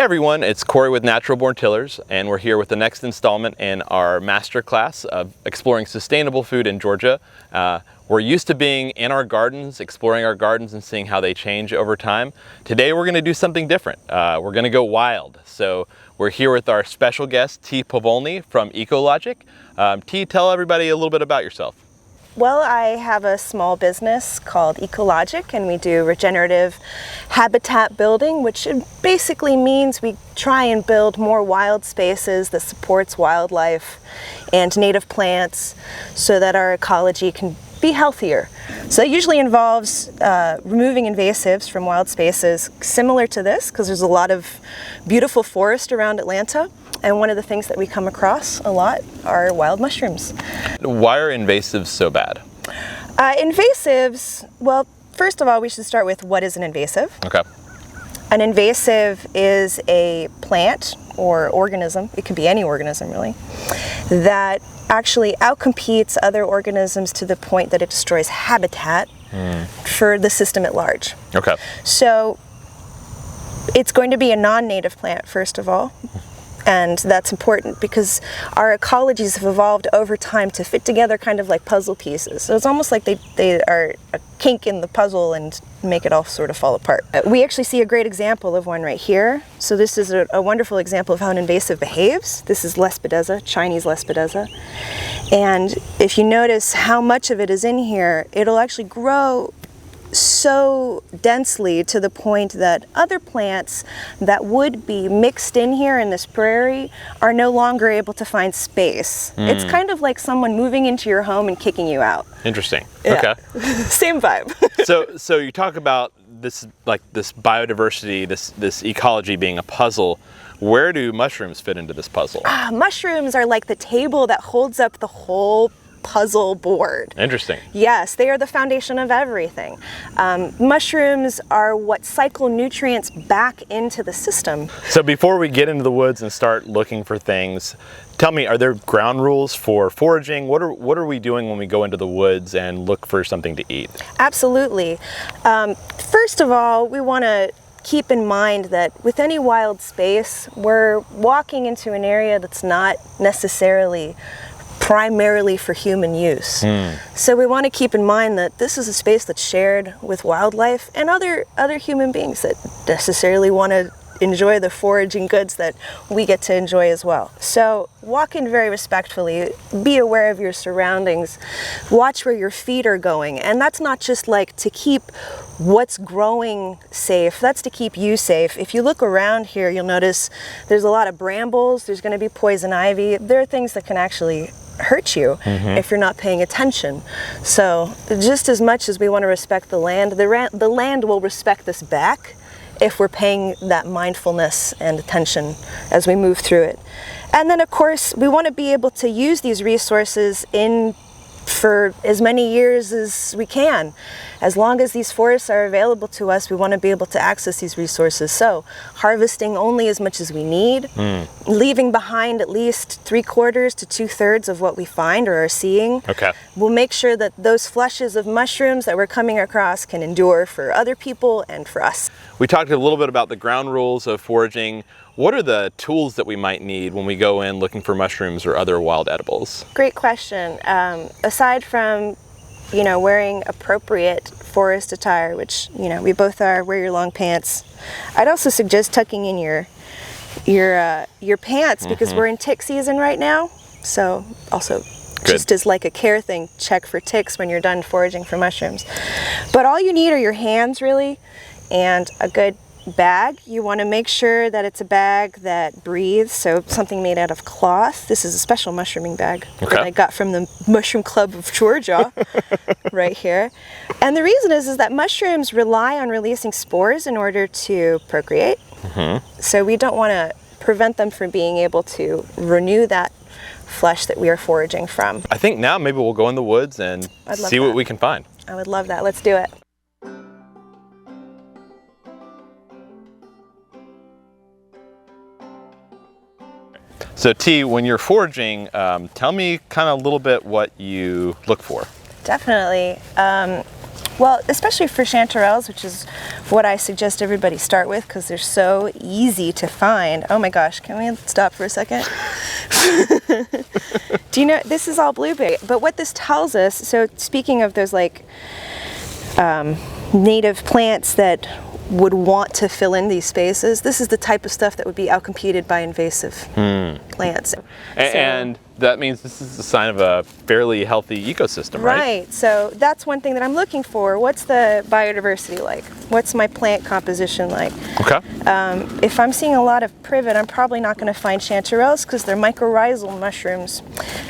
everyone, it's Corey with Natural Born Tillers, and we're here with the next installment in our master class of exploring sustainable food in Georgia. We're used to being in our gardens, exploring our gardens and seeing how they change over time. Today we're going to do something different. We're going to go wild. So we're here with our special guest, T. Povolny from Ecologic. T, tell everybody a little bit about yourself. Well, I have a small business called Ecologic, and we do regenerative habitat building, which basically means we try and build more wild spaces that supports wildlife and native plants so that our ecology can be healthier. So it usually involves removing invasives from wild spaces similar to this, because there's a lot of beautiful forest around Atlanta. And one of the things that we come across a lot are wild mushrooms. Why are invasives so bad? Invasives, well, first of all, we should start with what is an invasive. Okay. An invasive is a plant or organism, it could be any organism really, that actually outcompetes other organisms to the point that it destroys habitat for the system at large. Okay. So it's going to be a non-native plant, first of all. And that's important because our ecologies have evolved over time to fit together kind of like puzzle pieces. So it's almost like they are a kink in the puzzle and make it all sort of fall apart. We actually see a great example of one right here. So this is a wonderful example of how an invasive behaves. This is Lespedeza, Chinese Lespedeza. And if you notice how much of it is in here, it'll actually grow so densely to the point that other plants that would be mixed in here in this prairie are no longer able to find space. It's kind of like someone moving into your home and kicking you out. Interesting. Yeah. Okay. Same vibe. So you talk about this, like this biodiversity, this ecology being a puzzle. Where do mushrooms fit into this puzzle? Mushrooms are like the table that holds up the whole puzzle board. Interesting. Yes, they are the foundation of everything. Mushrooms are what cycle nutrients back into the system. So before we get into the woods and start looking for things, tell me, are there ground rules for foraging? What are we doing when we go into the woods and look for something to eat? Absolutely. First of all, we want to keep in mind that with any wild space, we're walking into an area that's not necessarily primarily for human use. So we want to keep in mind that this is a space that's shared with wildlife and other human beings that necessarily want to enjoy the foraging goods that we get to enjoy as well. So walk in very respectfully, be aware of your surroundings, watch where your feet are going, and that's not just like to keep what's growing safe, that's to keep you safe. If you look around here, you'll notice there's a lot of brambles, there's going to be poison ivy, there are things that can actually hurt you if you're not paying attention. So just as much as we want to respect the land will respect us back if we're paying that mindfulness and attention as we move through it. And then of course we want to be able to use these resources for as many years as we can. As long as these forests are available to us, we want to be able to access these resources. So harvesting only as much as we need, leaving behind at least 3/4 to 2/3 of what we find or are seeing. Okay. We'll make sure that those flushes of mushrooms that we're coming across can endure for other people and for us. We talked a little bit about the ground rules of foraging. What are the tools that we might need when we go in looking for mushrooms or other wild edibles? Great question. Aside from, wearing appropriate forest attire, which, we both are, wear your long pants, I'd also suggest tucking in your pants because we're in tick season right now. So also, just as like a care thing, check for ticks when you're done foraging for mushrooms. But all you need are your hands really and a good bag. You want to make sure that it's a bag that breathes, so something made out of cloth. This is a special mushrooming bag that I got from the Mushroom Club of Georgia right here. And the reason is that mushrooms rely on releasing spores in order to procreate. So we don't want to prevent them from being able to renew that flesh that we are foraging from. I think now maybe we'll go in the woods and see what we can find. I would love that. Let's do it. So T, when you're foraging, tell me kind of a little bit what you look for. Definitely. Well, especially for chanterelles, which is what I suggest everybody start with because they're so easy to find. Oh my gosh, can we stop for a second? Do you know, this is all blueberry, but what this tells us, so speaking of those like native plants that would want to fill in these spaces, this is the type of stuff that would be outcompeted by invasive plants. And that means this is a sign of a fairly healthy ecosystem, right? Right, so that's one thing that I'm looking for. What's the biodiversity like? What's my plant composition like? Okay. If I'm seeing a lot of privet, I'm probably not going to find chanterelles because they're mycorrhizal mushrooms,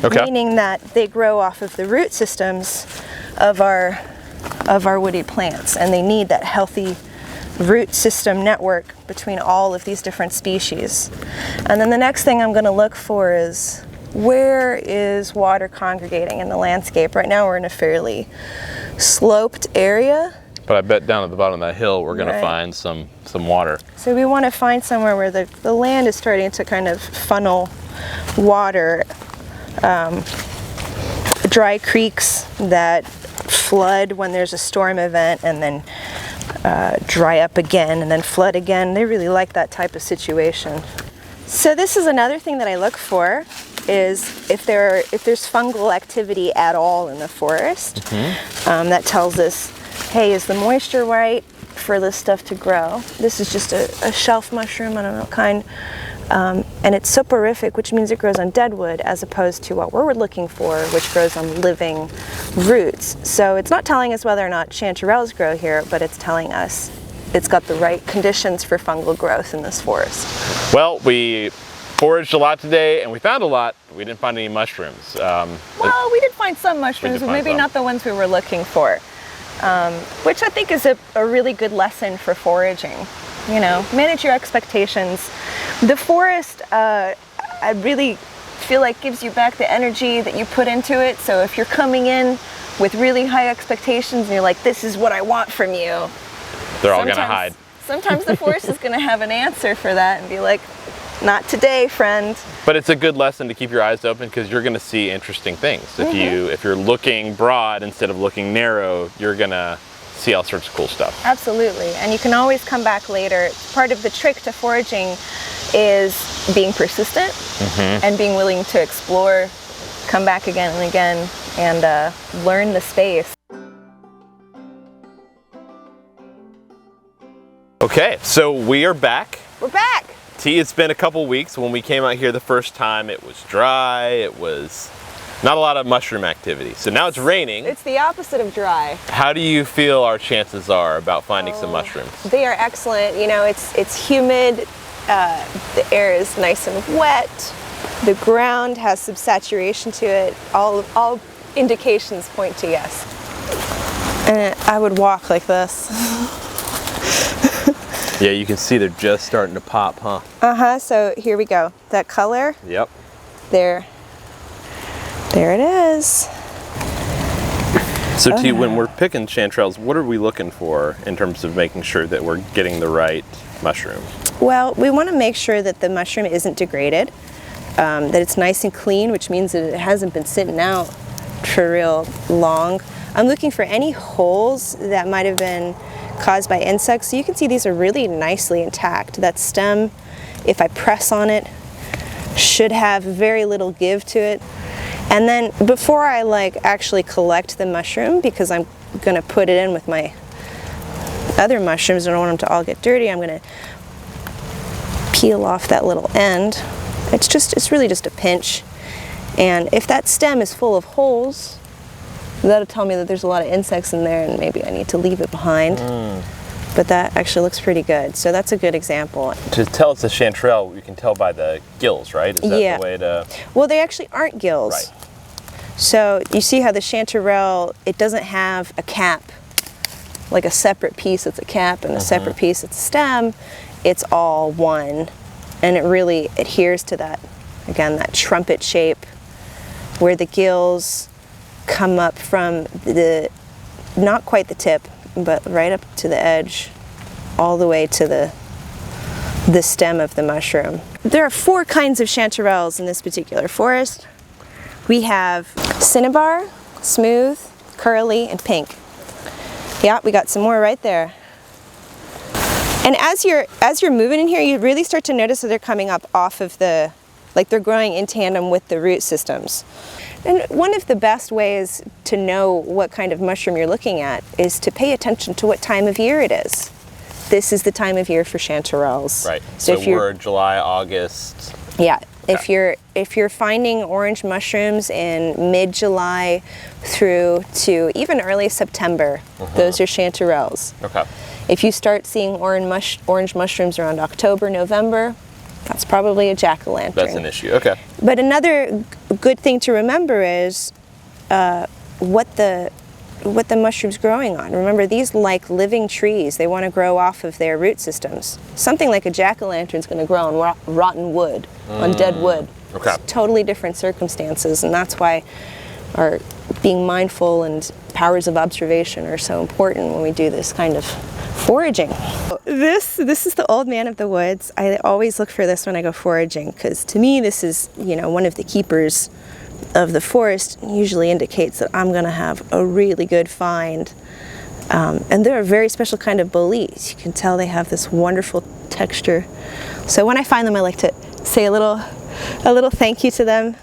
meaning that they grow off of the root systems of our woody plants, and they need that healthy root system network between all of these different species. And then the next thing I'm going to look for is where is water congregating in the landscape. Right now we're in a fairly sloped area. But I bet down at the bottom of that hill we're going to find some water. So we want to find somewhere where the land is starting to kind of funnel water. Dry creeks that flood when there's a storm event and then dry up again and then flood again. They really like that type of situation. So this is another thing that I look for, is if there's fungal activity at all in the forest. That tells us, hey, is the moisture right for this stuff to grow? This is just a shelf mushroom, I don't know what kind. And it's soporific, which means it grows on dead wood, as opposed to what we're looking for, which grows on living roots. So it's not telling us whether or not chanterelles grow here, but it's telling us it's got the right conditions for fungal growth in this forest. Well, we foraged a lot today and we found a lot, but we didn't find any mushrooms. Well, we did find some mushrooms, but maybe not the ones we were looking for, which I think is a really good lesson for foraging. You know, manage your expectations. The forest, I really feel like gives you back the energy that you put into it. So if you're coming in with really high expectations and you're like, this is what I want from you, they're all gonna hide. Sometimes the forest is gonna have an answer for that and be like, not today, friend. But it's a good lesson to keep your eyes open because you're gonna see interesting things. If you're looking broad instead of looking narrow, you're gonna see all sorts of cool stuff. Absolutely, and you can always come back later. Part of the trick to foraging is being persistent and being willing to explore, come back again and again, and learn the space. Okay, so we are back. We're back! T, it's been a couple weeks. When we came out here the first time, it was dry, it was not a lot of mushroom activity. So now it's raining. It's the opposite of dry. How do you feel our chances are about finding some mushrooms? They are excellent. You know, it's humid, the air is nice and wet, the ground has some saturation to it. All indications point to yes. And I would walk like this. Yeah, you can see they're just starting to pop, huh? Uh-huh, so here we go. That color? Yep. There it is. So T, when we're picking chanterelles, what are we looking for in terms of making sure that we're getting the right mushroom? Well, we want to make sure that the mushroom isn't degraded, that it's nice and clean, which means that it hasn't been sitting out for real long. I'm looking for any holes that might have been caused by insects. So you can see these are really nicely intact. That stem, if I press on it, should have very little give to it. And then before I actually collect the mushroom, because I'm gonna put it in with my other mushrooms, I don't want them to all get dirty, I'm gonna peel off that little end. It's really just a pinch. And if that stem is full of holes, that'll tell me that there's a lot of insects in there and maybe I need to leave it behind. But that actually looks pretty good. So that's a good example. To tell it's a chanterelle, you can tell by the gills, right? Is that the way to... Well, they actually aren't gills. Right. So you see how the chanterelle, it doesn't have a cap, like a separate piece that's a cap and a separate piece that's a stem. It's all one. And it really adheres to that, again, that trumpet shape where the gills come up from not quite the tip, but right up to the edge, all the way to the stem of the mushroom. There are 4 kinds of chanterelles in this particular forest. We have cinnabar, smooth, curly, and pink. Yeah, we got some more right there. And as you're moving in here, you really start to notice that they're coming up off of the, like they're growing in tandem with the root systems. And one of the best ways to know what kind of mushroom you're looking at is to pay attention to what time of year it is. This is the time of year for chanterelles. Right. So we're July, August. Yeah. If you're finding orange mushrooms in mid-July through to even early September, those are chanterelles. Okay. If you start seeing orange mushrooms around October, November, that's probably a jack-o'-lantern. That's an issue. Okay. But another good thing to remember is what the mushroom's growing on. Remember, these like living trees. They want to grow off of their root systems. Something like a jack-o'-lantern is going to grow on rotten wood, on dead wood. Okay. It's totally different circumstances, and that's why our being mindful and powers of observation are so important when we do this kind of foraging. This is the old man of the woods. I always look for this when I go foraging, because to me this is, you know, one of the keepers of the forest. Usually indicates that I'm going to have a really good find. And they're a very special kind of boletes. You can tell they have this wonderful texture. So when I find them, I like to say a little thank you to them.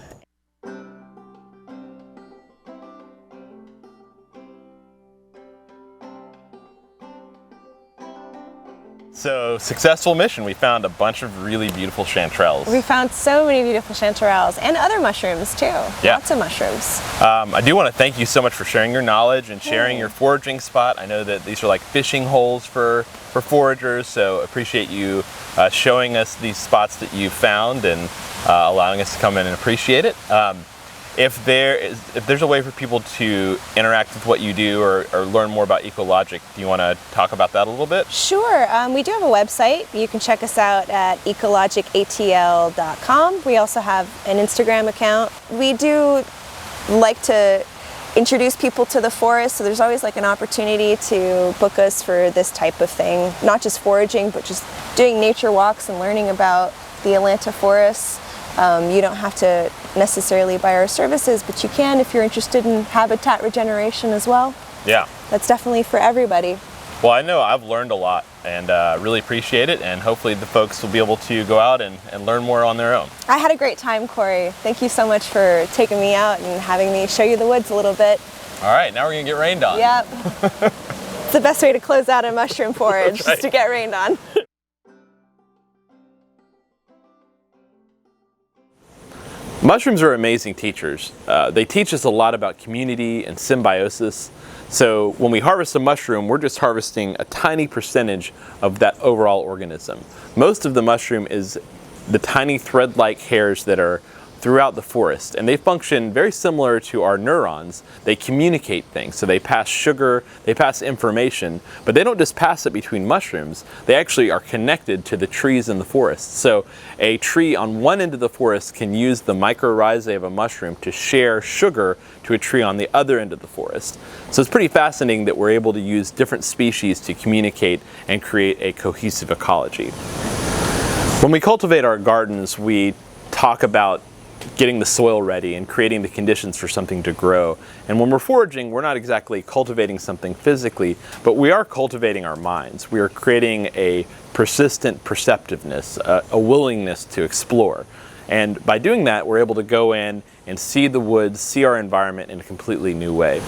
So, successful mission. We found a bunch of really beautiful chanterelles. We found so many beautiful chanterelles and other mushrooms too. Yeah. Lots of mushrooms. I do want to thank you so much for sharing your knowledge and sharing your foraging spot. I know that these are like fishing holes for foragers, so appreciate you showing us these spots that you found and allowing us to come in and appreciate it. If there's a way for people to interact with what you do or learn more about Ecologic, do you want to talk about that a little bit? Sure. We do have a website. You can check us out at ecologicatl.com. We also have an Instagram account. We do like to introduce people to the forest, so there's always like an opportunity to book us for this type of thing. Not just foraging, but just doing nature walks and learning about the Atlanta forests. You don't have to necessarily buy our services, but you can if you're interested in habitat regeneration as well. Yeah. That's definitely for everybody. Well, I know I've learned a lot and really appreciate it, and hopefully the folks will be able to go out and learn more on their own. I had a great time, Corey. Thank you so much for taking me out and having me show you the woods a little bit. All right, now we're going to get rained on. Yep. It's the best way to close out a mushroom forage, right. Just to get rained on. Mushrooms are amazing teachers. They teach us a lot about community and symbiosis. So when we harvest a mushroom, we're just harvesting a tiny percentage of that overall organism. Most of the mushroom is the tiny thread-like hairs that are throughout the forest, and they function very similar to our neurons. They communicate things, so they pass sugar, they pass information, but they don't just pass it between mushrooms. They actually are connected to the trees in the forest. So a tree on one end of the forest can use the mycorrhizae of a mushroom to share sugar to a tree on the other end of the forest. So it's pretty fascinating that we're able to use different species to communicate and create a cohesive ecology. When we cultivate our gardens, we talk about getting the soil ready and creating the conditions for something to grow. And when we're foraging, we're not exactly cultivating something physically, but we are cultivating our minds. We are creating a persistent perceptiveness, a willingness to explore. And by doing that, we're able to go in and see the woods, see our environment in a completely new way.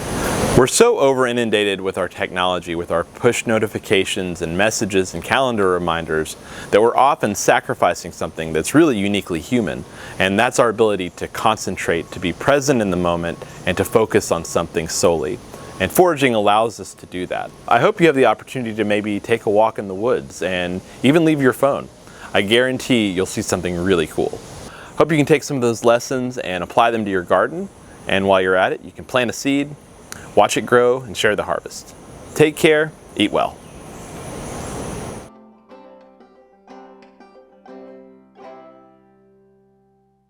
We're so over-inundated with our technology, with our push notifications and messages and calendar reminders, that we're often sacrificing something that's really uniquely human. And that's our ability to concentrate, to be present in the moment, and to focus on something solely. And foraging allows us to do that. I hope you have the opportunity to maybe take a walk in the woods and even leave your phone. I guarantee you'll see something really cool. Hope you can take some of those lessons and apply them to your garden. And while you're at it, you can plant a seed, watch it grow, and share the harvest. Take care, eat well.